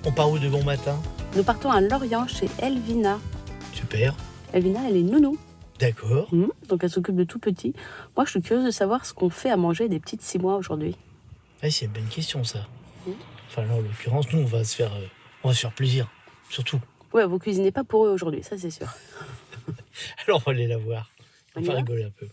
On part où de bon matin? Nous partons à Lorient chez Elvina. Super. Elvina, elle est nounou. D'accord. Donc elle s'occupe de tout petit. Moi, je suis curieuse de savoir ce qu'on fait à manger des petites 6 mois aujourd'hui. Ouais, c'est une bonne question, ça. Enfin, là, en l'occurrence, nous, on va se faire plaisir. Surtout. Ouais, vous cuisinez pas pour eux aujourd'hui, ça c'est sûr. Alors, on va aller la voir. On On y va va rigoler un peu.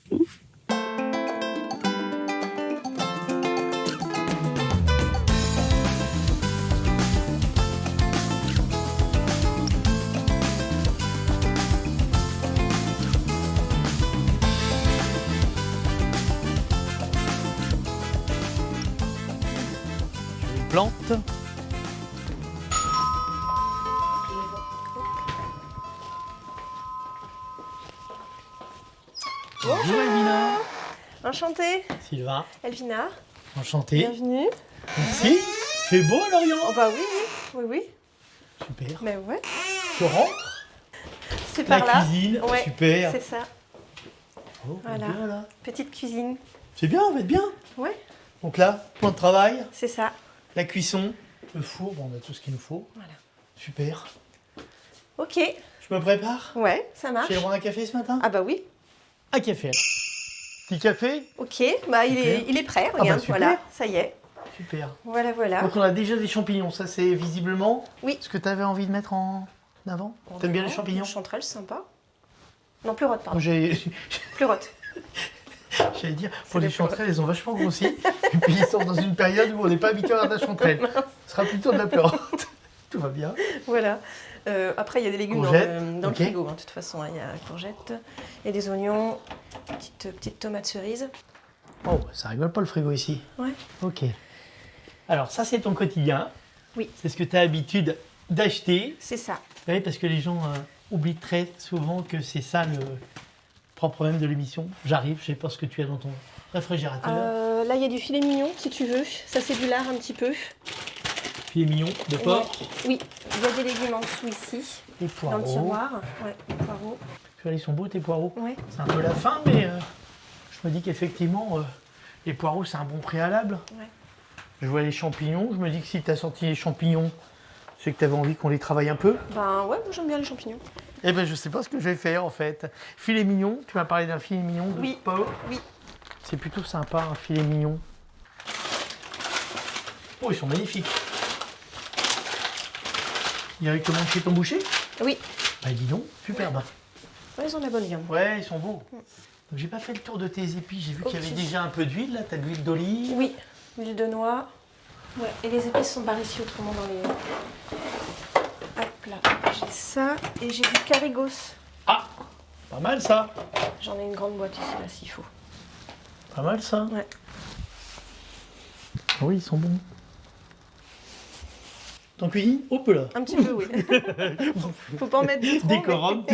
Je les plante. Bonjour Elvina. Enchantée, Sylvain. Elvina. Enchanté. Bienvenue. Merci. C'est beau à Lorient. Oh bah oui, oui, oui. Super. Mais ouais, Je rentre. c'est La par là. cuisine. Ouais, Super. c'est ça. Oh, on est Voilà. bien, là. Petite cuisine. C'est bien, on va être bien. Ouais, Donc là, plan de travail, c'est ça. la cuisson, le four, bon, on a tout ce qu'il nous faut. Voilà. Super. Ok. Je me prépare. Ouais, ça marche. J'ai le droit à un café ce matin? Ah bah oui. Un café. Petit café? Ok, bah il est prêt, bah, regarde, super. voilà, ça y est. Super. Voilà, voilà. Donc on a déjà des champignons, ça c'est visiblement Oui. ce que tu avais envie de mettre en avant. T'aimes bien les champignons? Chanterelle, sympa. Non, pleurote, pardon. J'allais Pleurote. dire, pour les des pleurotes. chanterelles, elles ont vachement grossi. Et puis ils sont dans une période où on n'est pas habitué à la chanterelle. Ce sera plutôt de la pleurote. Tout va bien. Voilà. Après, il y a des légumes Courgettes, dans ok. le frigo, hein, de toute façon. Hein. Il y a courgettes, il y a des oignons, petite tomate cerise. Oh, ça rigole pas le frigo ici. Ouais. Ok. Alors ça c'est ton quotidien. Oui. C'est ce que tu as l'habitude d'acheter. C'est ça. Oui, parce que les gens oublient très souvent que c'est ça le propre même de l'émission. J'arrive, je sais pas ce que tu as dans ton réfrigérateur. Là, il y a du filet mignon, si tu veux. Ça, c'est du lard un petit peu. Filet mignon de porc. Oui, il y a des légumes en dessous ici, Les dans le poireaux. tiroir. Ouais, les poireaux. Puis là, ils sont beaux tes poireaux. Ouais. C'est un peu la fin, mais je me dis qu'effectivement, les poireaux, c'est un bon préalable. Ouais. Je vois les champignons. Je me dis que si tu as sorti les champignons, c'est que tu avais envie qu'on les travaille un peu. Ben ouais, moi j'aime bien les champignons. Eh ben, je sais pas ce que je vais faire en fait. Filet mignon, tu m'as parlé d'un filet mignon de Oui. porc. Oui. C'est plutôt sympa, un filet mignon. Oh, ils sont magnifiques. Directement chez ton boucher? Oui. Bah dis donc, superbe. Ouais, ils ont de la bonne viande. Ouais, ils sont beaux. Donc j'ai pas fait le tour de tes épis. J'ai vu qu'il y avait Ok. déjà un peu d'huile là. T'as de l'huile d'olive. Oui, huile de noix. Ouais, et les épices sont par ici autrement dans les... Hop là, j'ai ça. Et j'ai du carigos. Ah, pas mal ça. J'en ai une grande boîte ici, là, s'il faut. Pas mal ça. Ouais. Oui, ils sont bons. T'en cuisines? Hop là. Un petit peu, oui. Faut pas en mettre trop, mais Décorum.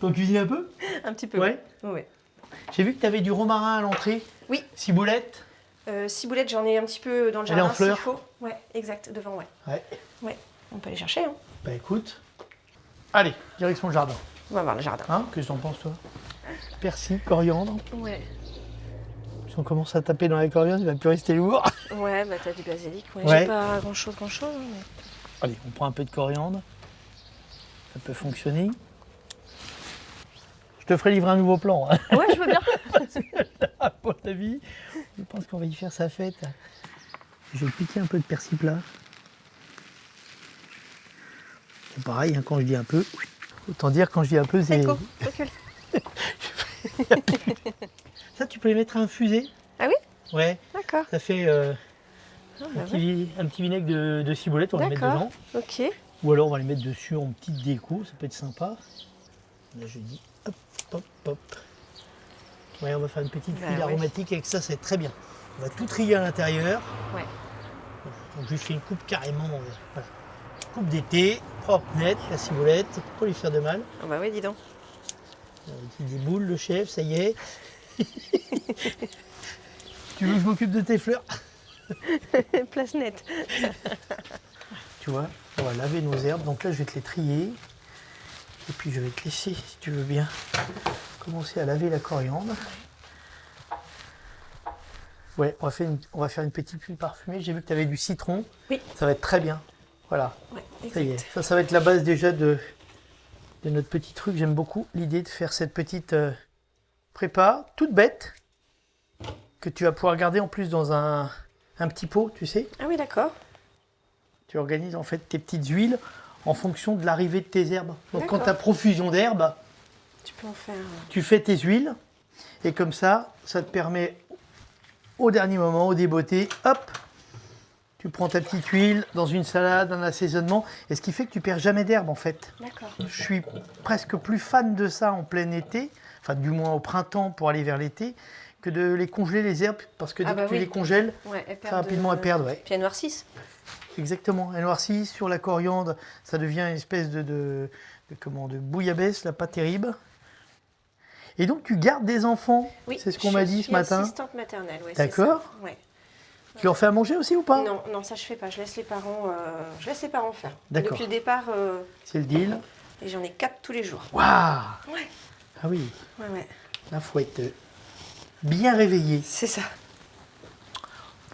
T'en cuisines un peu? un petit peu. Ouais. Ouais. J'ai vu que t'avais du romarin à l'entrée. Oui. Ciboulette. Ciboulette, j'en ai un petit peu dans le Elle est en jardin s'il fleurs? faut. Ouais, exact, devant, ouais. Ouais. Ouais, on peut aller chercher, hein. Bah écoute. Allez, direction le jardin. On va voir le jardin. Hein? Qu'est-ce que t'en penses toi? Persil, coriandre. Ouais. Si on commence à taper dans la coriandre, il va plus rester lourd. Ouais, bah t'as du basilic. Ouais. Ouais. J'ai pas grand-chose, hein, mais... Allez, on prend un peu de coriandre. Ça peut fonctionner. Je te ferai livrer un nouveau plan. Hein. Ouais, je veux bien. À mon avis, je pense qu'on va y faire sa fête. Je vais piquer un peu de persil plat. C'est pareil, hein, quand je dis un peu, autant dire quand je dis un peu, c'est... Écho, recule. Ça, tu peux les mettre à infuser. Ah oui? Ouais, D'accord. ça fait Ah, bah ouais. un petit vinaigre de ciboulette, on va les mettre D'accord. dedans. Ok. Ou alors on va les mettre dessus en petite déco, ça peut être sympa. Là je dis hop, hop, hop. Ouais, on va faire une petite Bah huile ouais. aromatique avec ça, c'est très bien. On va tout trier à l'intérieur. Ouais. Donc je lui fais une coupe carrément, voilà. Coupe d'été, propre, nette, la ciboulette, pour lui faire de mal. Ah bah oui, dis donc. Il déboule le chef, ça y est. Tu veux que je m'occupe de tes fleurs? Place nette. Tu vois, on va laver nos herbes. Donc là, je vais te les trier. Et puis, je vais te laisser, si tu veux bien, commencer à laver la coriandre. Ouais, on va faire une petite huile parfumée. J'ai vu que tu avais du citron. Oui. Ça va être très bien. Voilà, Ouais, ça y est. exact. Ça va être la base déjà de notre petit truc. J'aime beaucoup l'idée de faire cette petite prépa, toute bête, que tu vas pouvoir garder en plus dans un petit pot, tu sais. Ah oui, d'accord. Tu organises en fait tes petites huiles en fonction de l'arrivée de tes herbes. Donc quand D'accord. tu as profusion d'herbes, Tu peux en faire. tu fais tes huiles et comme ça te permet au dernier moment, au débeauté, hop, tu prends ta petite huile dans une salade, un assaisonnement, et ce qui fait que tu perds jamais d'herbe en fait. D'accord. Je suis presque plus fan de ça en plein été, enfin du moins au printemps pour aller vers l'été, que de les congeler les herbes, parce que dès que tu les congèles, Ouais, elles très rapidement elles perdent. Ouais. Puis elles noircissent. Exactement, elles noircissent. Sur la coriandre, ça devient une espèce de bouillabaisse, là, pas terrible. Et donc tu gardes des enfants, Oui, c'est ce qu'on m'a dit ce matin. Assistante maternelle, ouais. D'accord. C'est ça. Ouais. Tu leur fais à manger aussi ou pas? Non, non, ça je fais pas. Je laisse les parents faire. D'accord. Depuis le départ, C'est le deal. et j'en ai 4 tous les jours. Waouh! Ouais. Ah oui, Ouais, ouais. la fouette bien réveillée. C'est ça.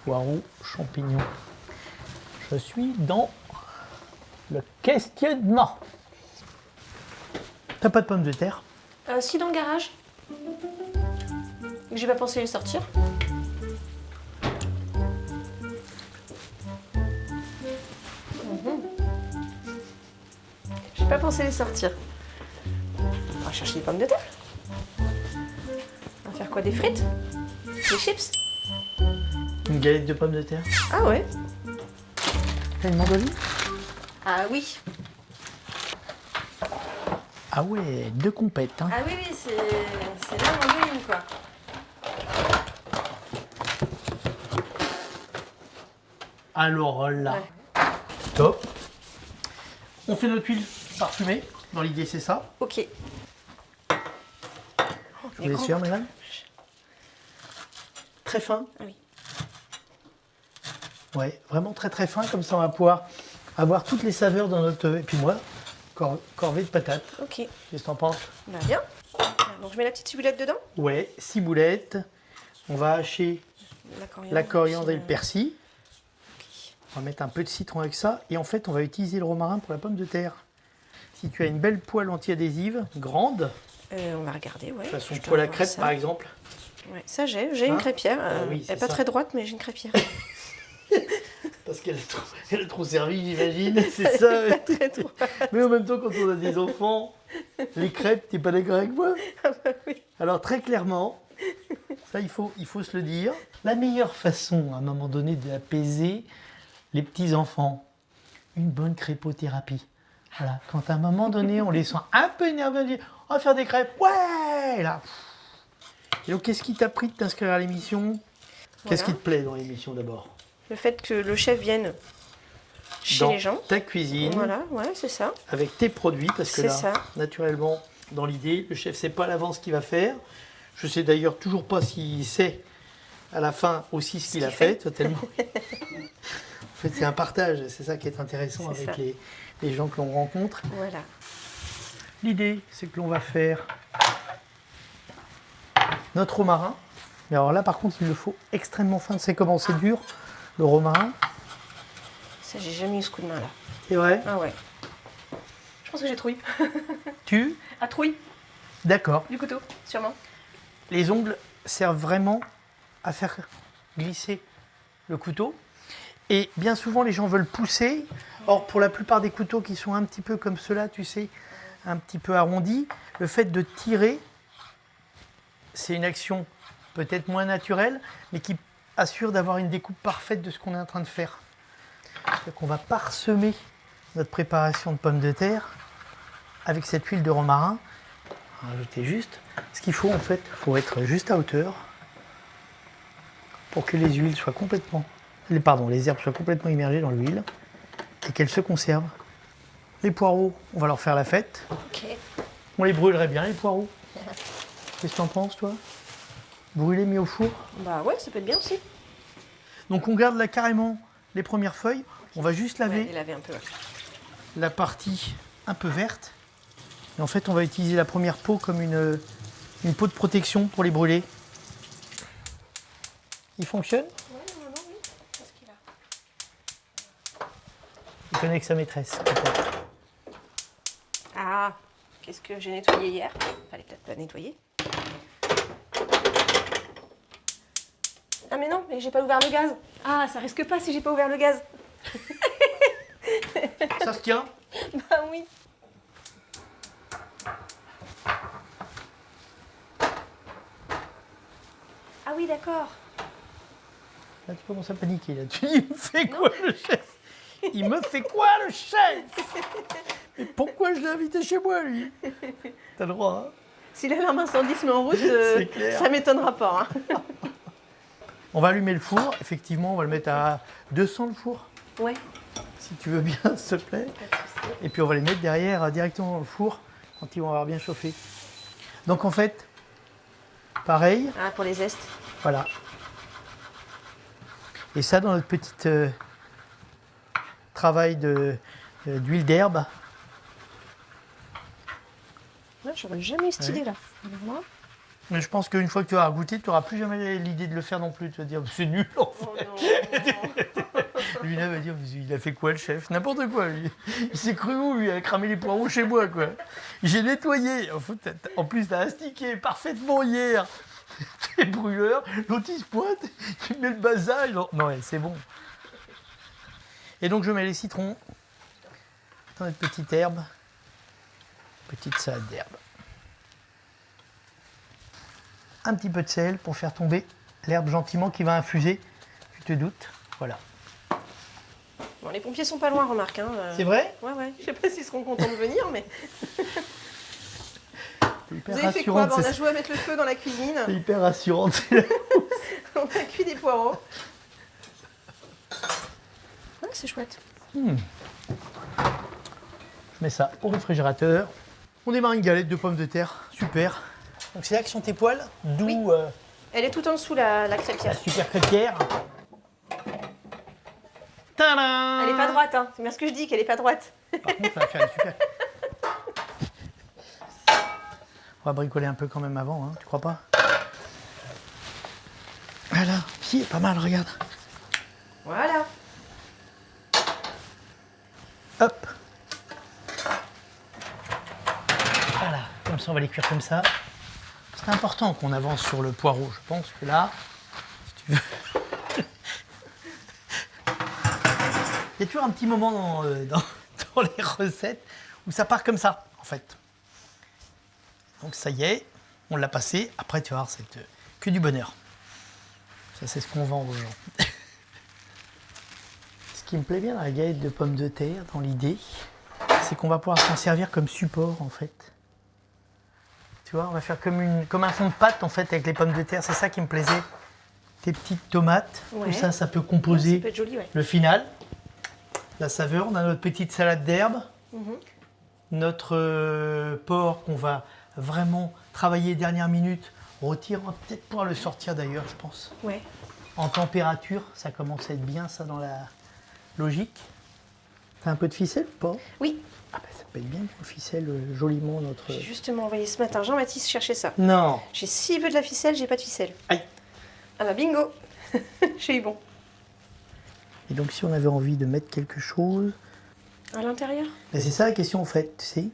Poireaux, champignons. Je suis dans le questionnement. T'as pas de pommes de terre? Si dans le garage. J'ai pas pensé les sortir. J'ai pas pensé les sortir. On va chercher des pommes de terre. On va faire quoi? Des frites? Des chips? Une galette de pommes de terre. Ah ouais. T'as une mandoline? Ah oui. Ah ouais, deux compètes. Hein. Ah oui, oui, c'est là mandoline quoi. Alors là, Ouais. top. On fait notre huile parfumée. Dans l'idée, c'est ça. Ok. Je vous laisse faire, madame. Très fin. Ah oui. Ouais, vraiment très très fin. Comme ça, on va pouvoir avoir toutes les saveurs dans notre... Et puis moi, corvée de patates. Ok. Qu'est-ce que t'en penses? Bah bien. Donc je mets la petite ciboulette dedans. Ouais, ciboulettes. On va hacher la coriandre et le persil. On va mettre un peu de citron avec ça. Et en fait, on va utiliser le romarin pour la pomme de terre. Si tu as une belle poêle anti-adhésive, grande, On va regarder, ouais. façon Je dois poêle à avoir crêpes ça. par exemple. Ouais, ça j'ai Hein? une crêpière. Ah oui, elle c'est est pas ça. très droite, mais j'ai une crêpière. Parce elle a trop servi, j'imagine. C'est ça. Pas très droite. Mais en même temps, quand on a des enfants, les crêpes, t'es pas d'accord avec moi? Oui. Alors très clairement, ça il faut se le dire. La meilleure façon à un moment donné d'apaiser les petits enfants, une bonne crêpothérapie. Voilà, quand à un moment donné on les sent un peu énervés, on dit on va faire des crêpes, ouais là. Et donc qu'est-ce qui t'a pris de t'inscrire à l'émission? Qu'est-ce qui Voilà. te plaît dans l'émission d'abord? Le fait que le chef vienne chez Dans les gens. ta cuisine, Voilà, ouais, c'est ça. avec tes produits, parce que C'est là, ça. naturellement, dans l'idée, le chef ne sait pas à l'avance ce qu'il va faire. Je sais d'ailleurs toujours pas s'il sait à la fin aussi ce qu'il a fait, totalement. En fait, c'est un partage, c'est ça qui est intéressant C'est avec ça. les gens que l'on rencontre. Voilà. L'idée, c'est que l'on va faire notre romarin. Mais alors là, par contre, il le faut extrêmement fin. C'est comment c'est dur, le romarin. Ça, j'ai jamais eu ce coup de main là. C'est vrai. Ah ouais. Je pense que j'ai trouille. Tu Ah, trouille D'accord. du couteau, sûrement. Les ongles servent vraiment à faire glisser le couteau. Et bien souvent, les gens veulent pousser. Or, pour la plupart des couteaux qui sont un petit peu comme ceux-là, tu sais, un petit peu arrondis, le fait de tirer, c'est une action peut-être moins naturelle, mais qui assure d'avoir une découpe parfaite de ce qu'on est en train de faire. Donc, on va parsemer notre préparation de pommes de terre avec cette huile de romarin. On va rajouter juste. Ce qu'il faut en fait, il faut être juste à hauteur pour que les huiles soient complètement, les herbes soient complètement immergées dans l'huile et qu'elles se conservent. Les poireaux, on va leur faire la fête. Ok. On les brûlerait bien les poireaux. Qu'est-ce que tu en penses toi? Brûlés mis au four. Bah ouais, ça peut être bien aussi. Donc on garde là carrément les premières feuilles. On va juste laver Ouais, et laver un peu. Ouais. la partie un peu verte. Et en fait, on va utiliser la première peau comme une peau de protection pour les brûler. Il fonctionne? Ouais, normalement, oui. Qu'est-ce qu'il a? Il connaît que sa maîtresse. Ah, qu'est-ce que j'ai nettoyé hier? Fallait peut-être pas nettoyer. Ah mais non, mais j'ai pas ouvert le gaz. Ah, ça risque pas si j'ai pas ouvert le gaz. Ça se tient? Bah oui. Ah oui, d'accord. Là, tu commences à paniquer. Là. Tu dis, il me fait quoi le chef? Il me fait quoi le chef? Mais pourquoi je l'ai invité chez moi, lui? T'as le droit, hein? Si l'alarme incendie se met en route, C'est clair. ça m'étonnera pas. Hein. On va allumer le four. Effectivement, on va le mettre à 200 le four. Ouais. Si tu veux bien, s'il te plaît. Pas de souci. Et puis on va les mettre derrière directement dans le four quand ils vont avoir bien chauffé. Donc en fait, pareil, Ah, pour les zestes. voilà. Et ça dans notre petite travail d'huile d'herbe. Ouais, j'aurais jamais eu cette Ouais. idée-là. Moi. Mais je pense qu'une fois que tu auras goûté, tu n'auras plus jamais l'idée de le faire non plus. Tu vas dire, c'est nul en fait. Oh non. Lui là va dire, il a fait quoi le chef? N'importe quoi lui. Il s'est cru où lui? Il a cramé les poireaux chez moi quoi. J'ai nettoyé. En plus t'as astiqué parfaitement hier. Tes brûleurs. L'autre il se pointe, il met le bazar. Non ouais, c'est bon. Et donc je mets les citrons dans notre petite herbe. Petite salade d'herbe. Un petit peu de sel pour faire tomber l'herbe gentiment qui va infuser. Tu te doutes? Voilà. Bon, les pompiers sont pas loin, remarque. Hein. C'est vrai? Ouais, ouais. Je sais pas s'ils seront contents de venir, mais. C'est hyper Vous avez fait quoi? rassurant. Bah, on a joué à mettre le feu dans la cuisine. C'est hyper rassurant. On a cuit des poireaux. Ouais, c'est chouette. Je mets ça au réfrigérateur. On démarre une galette de pommes de terre. Super. Donc c'est là que sont tes poils, d'où Oui. Elle est tout en dessous, la la crêpière. super crêpière. Tadam! Elle est pas droite, hein. C'est bien ce que je dis, qu'elle est pas droite. Par contre, ça va faire une super. On va bricoler un peu quand même avant, hein, tu crois pas? Voilà, si, pas mal, regarde. Voilà. Hop. Voilà, comme ça on va les cuire comme ça. C'est important qu'on avance sur le poireau. Je pense que là, si tu veux. Il y a toujours un petit moment dans les recettes où ça part comme ça, en fait. Donc ça y est, on l'a passé. Après, tu vas voir, c'est que du bonheur. Ça, c'est ce qu'on vend aux gens. Ce qui me plaît bien dans la galette de pommes de terre, dans l'idée, c'est qu'on va pouvoir s'en servir comme support, en fait. Tu vois, on va faire comme un fond de pâte, en fait, avec les pommes de terre. C'est ça qui me plaisait. Tes petites tomates, Ouais. tout ça, ça peut Ça composer peut être joli, ouais. le final. La saveur, on a notre petite salade d'herbe. Notre porc qu'on va vraiment travailler dernière minute. On retire, on va peut-être pouvoir le sortir d'ailleurs, je pense. Ouais. En température, ça commence à être bien, ça, dans la logique. T'as un peu de ficelle ou pas? Oui, Ah ben, ça peut être bien qu'on ficelle joliment notre... j'ai justement envoyé ce matin Jean-Baptiste chercher ça. Non. J'ai s'il veut de la ficelle, j'ai pas de ficelle. Aïe. Ah bah bingo. J'ai eu bon. Et donc, si on avait envie de mettre quelque chose... À l'intérieur? Ben, c'est ça la question, en fait, tu sais.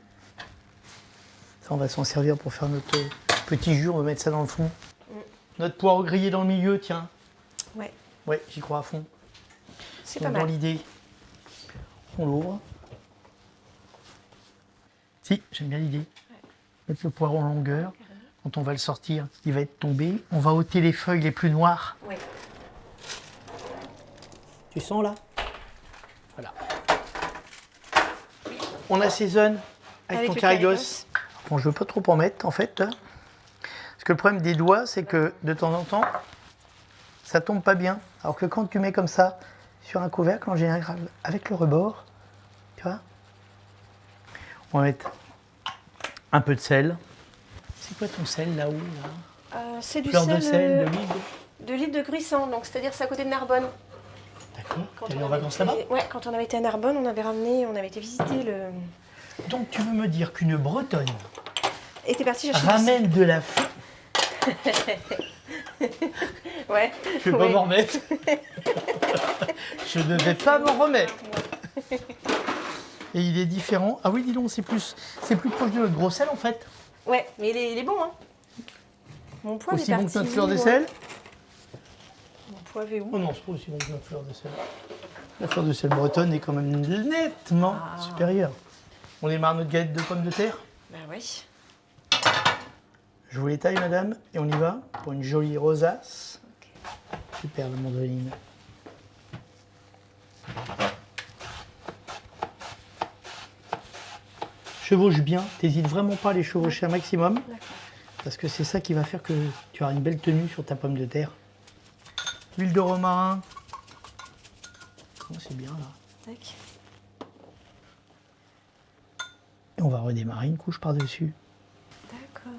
Ça, on va s'en servir pour faire notre petit jus, on va mettre ça dans le fond. Notre poireau grillé dans le milieu, tiens. Ouais, Ouais, j'y crois à fond. c'est Donc, pas dans mal. l'idée, on l'ouvre. Si, j'aime bien l'idée. Mettre le poireau en longueur. Quand on va le sortir, il va être tombé. On va ôter les feuilles les plus noires. Ouais. Tu sens là? Voilà. On assaisonne avec ton le carigos. Bon, je veux pas trop en mettre en fait. Parce que le problème des doigts, c'est que de temps en temps, ça tombe pas bien. Alors que quand tu mets comme ça sur un couvercle, en général, avec le rebord, tu vois, on va mettre un peu de sel. C'est quoi ton sel là-haut là? C'est du Fleur sel, de sel, de l'huile. de l'île de Gruissant, donc c'est-à-dire c'est à côté de Narbonne. D'accord. Quand T'es allé on en avait vacances été- là-bas? Ouais, quand on avait été à Narbonne, on avait été visiter le. Donc tu veux me dire qu'une Bretonne Et t'es parti chercher ramène de la f... du sel. Ouais. Je vais pas Oui. m'en remettre. Je ne vais pas m'en remettre. Et il est différent. Ah oui, dis donc, c'est plus proche de notre gros sel en fait. Ouais, mais il est bon, hein. Mon poivre Aussi est bon parti que notre fleur où, de moi sel. Mon poivre est où? Oh non, c'est pas aussi bon que notre fleur de sel. La fleur de sel bretonne est quand même nettement supérieure. On démarre notre galette de pommes de terre. Bah oui. Je vous les taille, madame, et on y va pour une jolie rosace. Super, la mandoline. Chevauche bien, t'hésites vraiment pas à les chevaucher un maximum, D'accord. parce que c'est ça qui va faire que tu auras une belle tenue sur ta pomme de terre. Huile de romarin. Oh, c'est bien là. Tac. Et on va redémarrer une couche par-dessus. D'accord.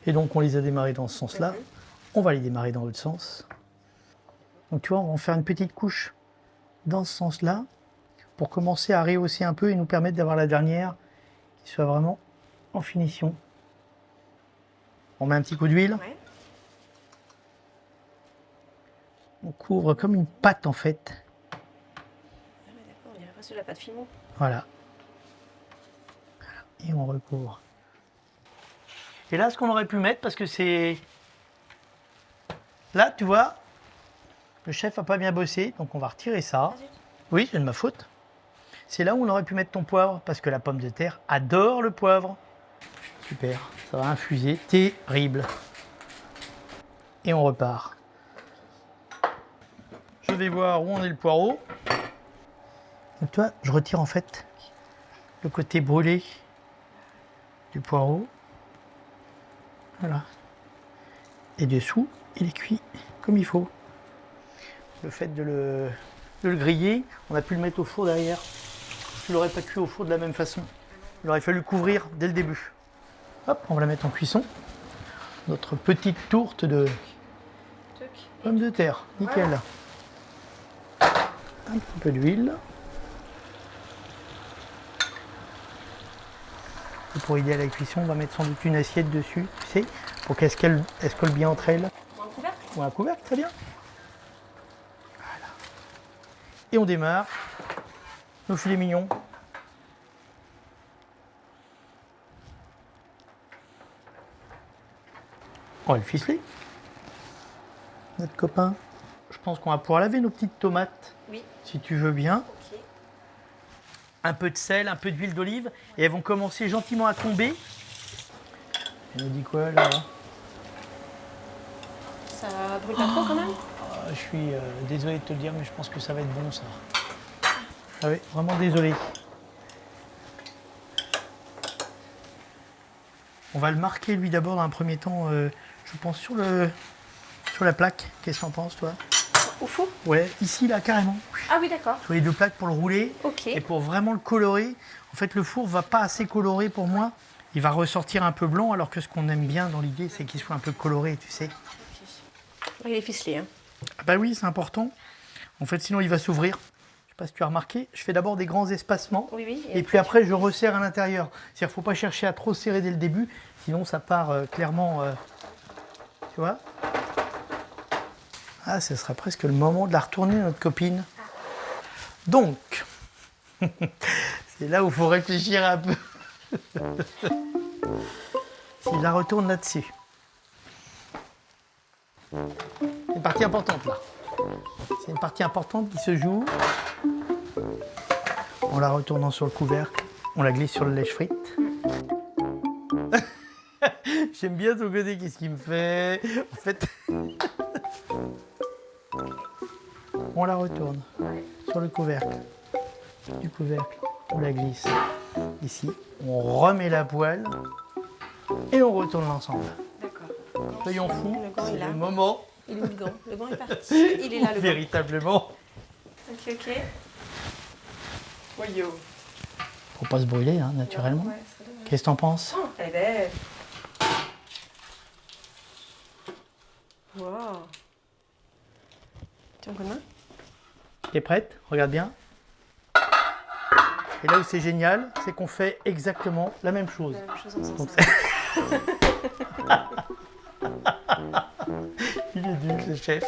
Et donc on les a démarrés dans ce sens-là. On va les démarrer dans l'autre sens. Donc tu vois, on va en faire une petite couche dans ce sens-là pour commencer à rehausser un peu et nous permettre d'avoir la dernière qui soit vraiment en finition. On met un petit coup d'huile. Ouais. On couvre comme une pâte en fait. Ah ouais, d'accord, on dirait presque de la pâte fimo. Voilà. Et on recouvre. Et là, ce qu'on aurait pu mettre, parce que c'est... Là, tu vois, le chef n'a pas bien bossé, donc on va retirer ça. Ah, zut. Oui, c'est de ma faute. C'est là où on aurait pu mettre ton poivre, parce que la pomme de terre adore le poivre. Super, ça va infuser, terrible. Et on repart. Je vais voir où en est le poireau. Donc toi, je retire en fait le côté brûlé du poireau. Voilà. Et dessous, il est cuit comme il faut. Le fait de le griller, on a pu le mettre au four derrière. Tu l'aurais pas cuit au four de la même façon. Il aurait fallu couvrir dès le début. Hop, on va la mettre en cuisson. Notre petite tourte de Toc. pommes de terre. Nickel. Un petit peu d'huile. Et pour aider à la cuisson, on va mettre sans doute une assiette dessus, tu sais, pour qu'elle se colle bien entre elles. Ou un couvercle? Ou un couvercle, très bien. Voilà. Et on démarre nos filets mignons. On va le ficeler. Notre copain. Je pense qu'on va pouvoir laver nos petites tomates, Oui. si tu veux bien. Ok. Un peu de sel, un peu d'huile d'olive, et elles vont commencer gentiment à tomber. Elle me dit quoi là? Ça brûle pas trop quand même? Ah, je suis désolé de te le dire, mais je pense que ça va être bon ça. Ah oui, vraiment désolé. On va le marquer lui d'abord dans un premier temps, je pense sur la plaque. Qu'est-ce que t'en penses toi? Au four? Ouais, ici là carrément. Ah oui, d'accord. Sur les deux plaques pour le rouler. Ok. Et pour vraiment le colorer, en fait le four va pas assez colorer pour moi. Il va ressortir un peu blanc, alors que ce qu'on aime bien dans l'idée, c'est qu'il soit un peu coloré, tu sais. Il est ficelé, hein. Ah bah oui, c'est important. En fait, sinon il va s'ouvrir. Je sais pas si tu as remarqué, je fais d'abord des grands espacements. Oui, oui. Et puis après, je resserre à l'intérieur. C'est-à-dire qu'il ne faut pas chercher à trop serrer dès le début, sinon ça part clairement, tu vois. Ah, ce sera presque le moment de la retourner, notre copine. Donc, c'est là où il faut réfléchir un peu. S'il la retourne là-dessus. C'est une partie importante là. C'est une partie importante qui se joue. En la retournant sur le couvercle, on la glisse sur le lèche-frite. J'aime bien ton côté, qu'est-ce qu'il me fait? En fait, on la retourne sur le couvercle. Du couvercle, on la glisse ici. On remet la poêle et on retourne l'ensemble. D'accord. Soyons fous, Le gant est c'est là. le moment. Il est où le gant? Le gant est parti. Il est là, le gant. Véritablement. Ok, ok. Voyons. Faut pas se brûler, hein, naturellement. Ouais, c'est dommage. Qu'est-ce que t'en penses? Oh, elle est belle. Wow. Tu as un coup de main? T'es prête? Regarde bien. Et là où c'est génial, c'est qu'on fait exactement la même chose. La même chose en sens Donc, inverse. Il est nul, le chef.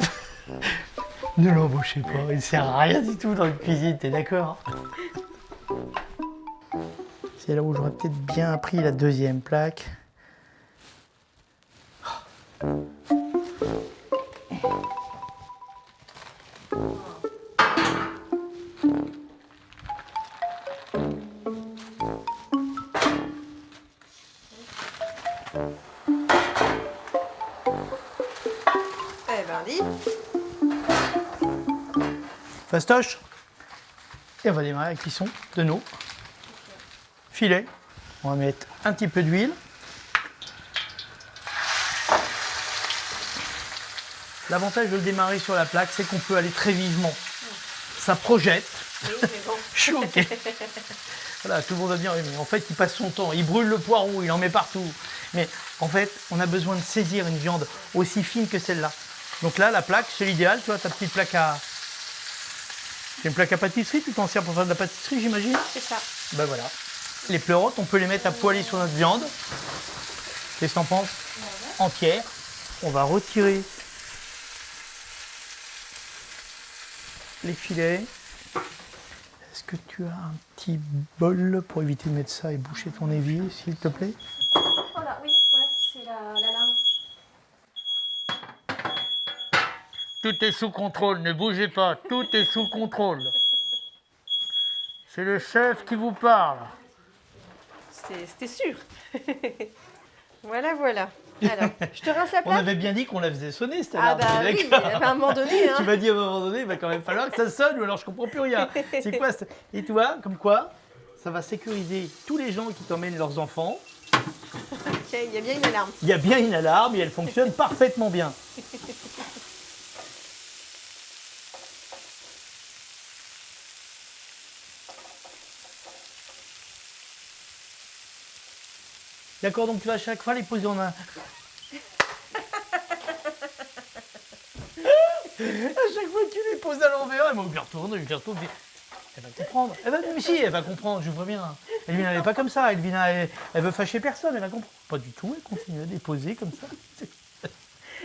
Ne l'embauchez pas, il sert à rien du tout dans une cuisine, t'es d'accord? C'est là où j'aurais peut-être bien appris la deuxième plaque. Eh ben, dis. Fastoche. Et on va démarrer la cuisson de nos filets. On va mettre un petit peu d'huile. L'avantage de le démarrer sur la plaque, c'est qu'on peut aller très vivement. Ça projette. Oui, mais bon. Choqué. Voilà, tout le monde va dire, oui, mais en fait, il passe son temps, il brûle le poireau, il en met partout. Mais en fait, on a besoin de saisir une viande aussi fine que celle-là. Donc là, la plaque, c'est l'idéal. Tu vois, ta petite plaque à... C'est une plaque à pâtisserie, tu t'en sers pour faire de la pâtisserie, j'imagine? C'est ça. Ben voilà. Les pleurotes, on peut les mettre à poêler sur notre viande. Qu'est-ce que t'en penses? Entière. On va retirer les filets. Est-ce que tu as un petit bol pour éviter de mettre ça et boucher ton évier, s'il te plaît? Voilà, oui, ouais, c'est la lame. Tout est sous contrôle, ne bougez pas, tout est sous contrôle. C'est le chef qui vous parle. C'était sûr. Voilà, voilà. Alors, je te rince la On plaque. avait bien dit qu'on la faisait sonner, cette Ah alarme. bah t'es oui, d'accord? à un moment donné. Hein. Tu m'as dit à un moment donné, il va quand même falloir que ça sonne, ou alors je comprends plus rien. C'est quoi Et tu vois, comme quoi, ça va sécuriser tous les gens qui t'emmènent leurs enfants. Ok, il y a bien une alarme. Il y a bien une alarme et elle fonctionne parfaitement bien. D'accord, donc tu vas à chaque fois les poser en un. À chaque fois tu les poses à l'envers, elle me retourne. Elle va comprendre. Elle va comprendre, je vois bien. Elvina, elle n'est pas comme ça. Elvina, elle veut fâcher personne, elle va comprendre. Pas du tout, elle continue à déposer comme ça.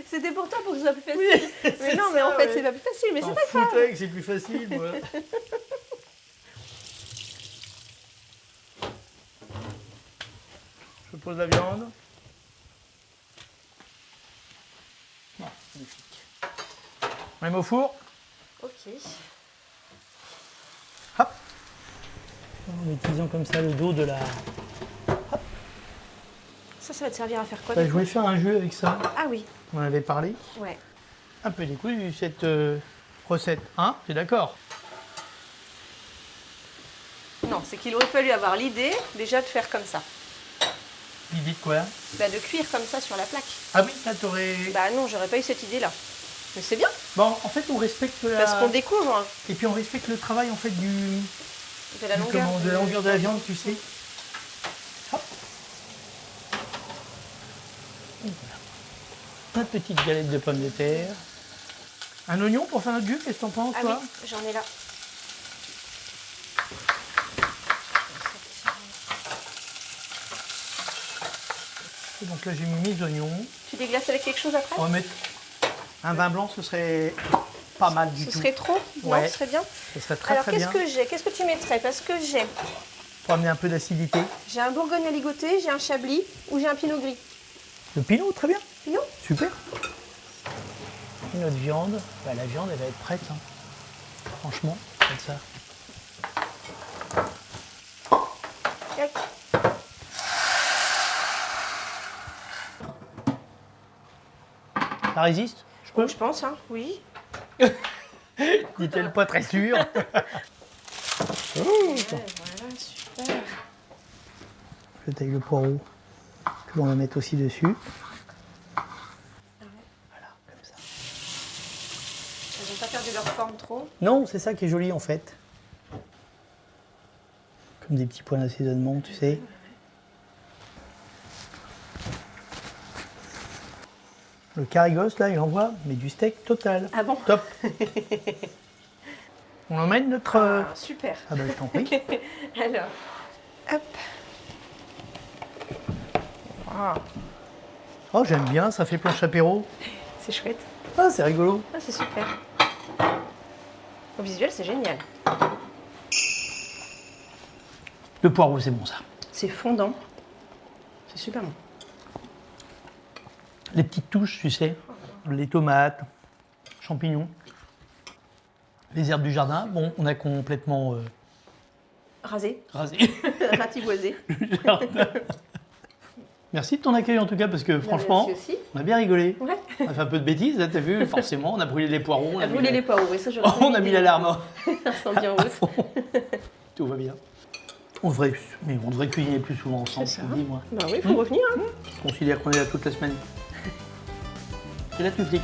C'était pour toi pour que ce soit plus facile. Mais non, mais en fait, c'est pas plus facile, mais c'est pas grave. Foutais que c'est plus facile, moi. Je pose la viande. Non, magnifique. On met au four. Ok. Hop. En utilisant comme ça le dos de la... Ça va te servir à faire quoi Bah, du je coup voulais faire un jeu avec ça. Ah oui, On en avait parlé. ouais. Un peu décousu cette recette. Hein? T'es d'accord? Non, c'est qu'il aurait fallu avoir l'idée déjà de faire comme ça. L'idée de quoi? Bah, de cuire comme ça sur la plaque. Ah oui, là t'aurais... Bah non, j'aurais pas eu cette idée-là. Mais c'est bien, Bon, en fait, on respecte la... parce qu'on découvre hein, Et puis on respecte le travail en fait du... de la longueur. de la longueur de la viande, tu sais. Hop. Et voilà. Une petite galette de pommes de terre. Un oignon pour faire notre jus, qu'est-ce que t'en penses, Ah toi? oui, j'en ai là. Et donc là, j'ai mis mes oignons. Tu déglaces avec quelque chose après? On va mettre un vin blanc, ce serait pas mal du Ce tout. serait trop? Non, Ouais. ce serait bien. Ce serait très Alors très qu'est-ce bien. que j'ai? Qu'est-ce que tu mettrais? Parce que Pour amener un peu d'acidité. j'ai un bourgogne à ligoter, j'ai un chablis ou j'ai un pinot gris. Le pinot, très bien. Pinot? Super. Et notre viande, bah, la viande, elle va être prête. Hein. Franchement, comme ça. Tac. Ça résiste? Je peux? Je pense, hein, oui. Dit-elle pas très sûre. Ouais, voilà, super. Je taille le poireau que l'on va mettre aussi dessus. Voilà, comme ça. Ils n'ont pas perdu leur forme trop. Non, c'est ça qui est joli en fait. Comme des petits points d'assaisonnement, tu sais. Le carigos, là, il envoie, mais du steak total. Ah bon? Top. On emmène notre... Ah, super. Ah ben, je t'en prie. Alors, hop. Ah, Oh, j'aime bien, ça fait planche apéro. c'est chouette. Ah, c'est rigolo. Ah, c'est super. Au visuel, c'est génial. Le poireau, c'est bon ça. C'est fondant. C'est super bon. Les petites touches, tu sais, les tomates, champignons, les herbes du jardin. Bon, on a complètement Rasé, rasé ratiboisé. le jardin. Merci de ton accueil en tout cas, parce que franchement, Merci aussi. on a bien rigolé. Ouais. On a fait un peu de bêtises, là, t'as vu, forcément, on a brûlé les poireaux. On a brûlé les poireaux, et ça j'aurais On a mis l'alarme. incendie en À route. fond. Tout va bien. On devrait cuisiner plus souvent ensemble, C'est je ça. te dis, moi. Bah oui, il faut revenir. Hein. Je considère qu'on est là toute la semaine. Et là, tu flippes.